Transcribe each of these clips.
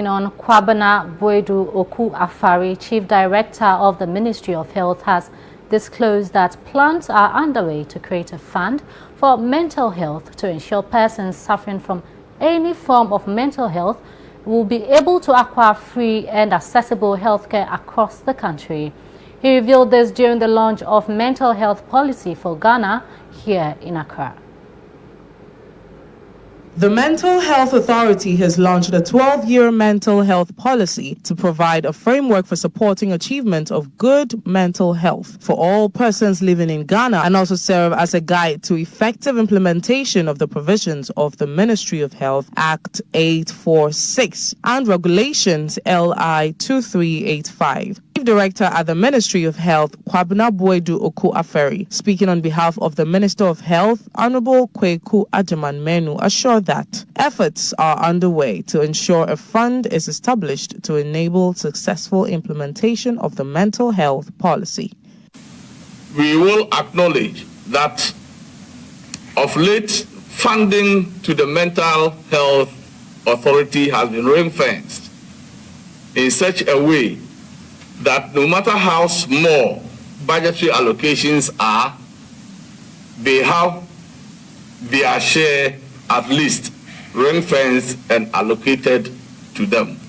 On Kwabena Boedu Oku Afari, Chief Director of the Ministry of Health, has disclosed that plans are underway to create a fund for mental health to ensure persons suffering from any form of mental health will be able to acquire free and accessible healthcare across the country. He revealed this during the launch of mental health policy for Ghana here in Accra. The Mental Health Authority has launched a 12-year mental health policy to provide a framework for supporting achievement of good mental health for all persons living in Ghana, and also serve as a guide to effective implementation of the provisions of the Ministry of Health Act 846 and Regulations LI 2385. Chief Director at the Ministry of Health, Kwabena Boedu Oku Afari, speaking on behalf of the Minister of Health, Honorable Kweku Ajaman-Menu, assured that efforts are underway to ensure a fund is established to enable successful implementation of the mental health policy. We will acknowledge that of late, funding to the Mental Health Authority has been ring-fenced in such a way that no matter how small budgetary allocations are, they have their share at least ring-fenced and allocated to them.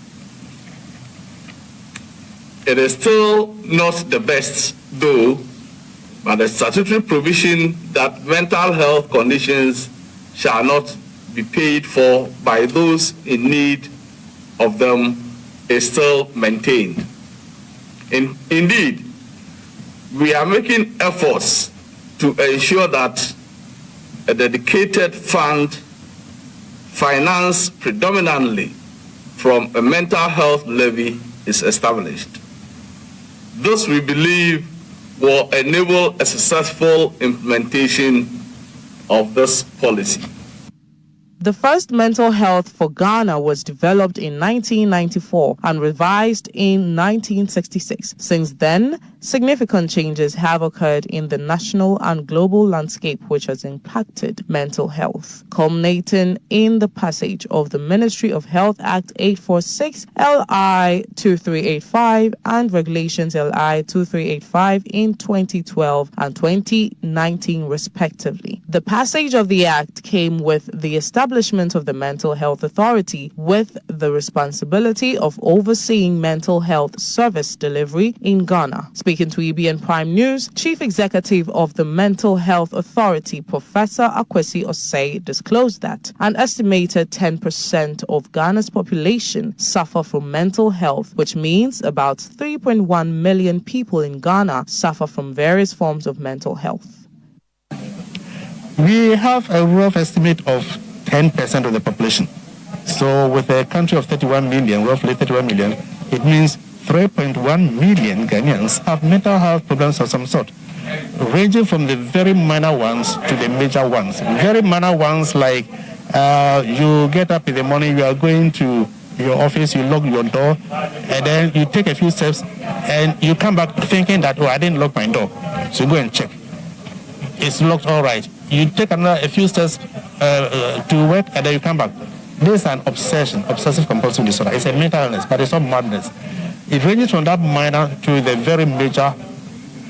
It is still not the best, though, but the statutory provision that mental health conditions shall not be paid for by those in need of them is still maintained. Indeed, we are making efforts to ensure that a dedicated fund financed predominantly from a mental health levy is established. This, we believe, will enable a successful implementation of this policy. The first mental health for Ghana was developed in 1994 and revised in 1966. Since then, significant changes have occurred in the national and global landscape, which has impacted mental health, culminating in the passage of the Ministry of Health Act 846, LI 2385, and Regulations LI 2385 in 2012 and 2019, respectively. The passage of the Act came with the establishment of the Mental Health Authority with the responsibility of overseeing mental health service delivery in Ghana. Speaking to EBN Prime News, Chief Executive of the Mental Health Authority, Professor Akwesi Osei, disclosed that an estimated 10% of Ghana's population suffer from mental health, which means about 3.1 million people in Ghana suffer from various forms of mental health. We have a rough estimate of 10% of the population. So with a country of 31 million, roughly 31 million, it means 3.1 million Ghanaians have mental health problems of some sort, ranging from the very minor ones to the major ones. Very minor ones like you get up in the morning, you are going to your office, you lock your door, and then you take a few steps, and you come back thinking that, oh, I didn't lock my door. So you go and check. It's locked, all right. You take a few steps to work, and then you come back. This is an obsession, obsessive compulsive disorder. It's a mental illness, but it's not madness. It ranges from that minor to the very major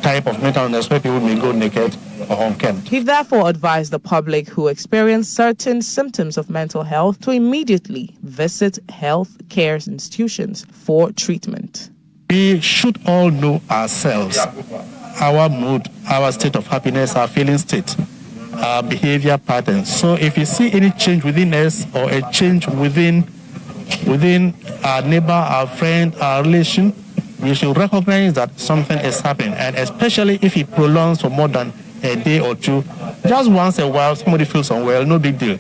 type of mental illness where people may go naked or unkempt. He therefore advised the public who experience certain symptoms of mental health to immediately visit health care institutions for treatment. We should all know ourselves, our mood, our state of happiness, our feeling state, our behavior patterns. So if you see any change within us or a change within our neighbor, our friend, our relation, we should recognize that something is happening. And especially if it prolongs for more than a day or two, just once a while somebody feels unwell, no big deal.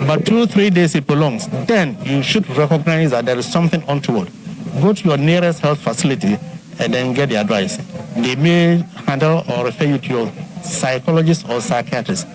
But 2-3 days it prolongs, then you should recognize that there is something untoward. Go to your nearest health facility and then get the advice. They may handle or refer you to your psychologist or psychiatrist.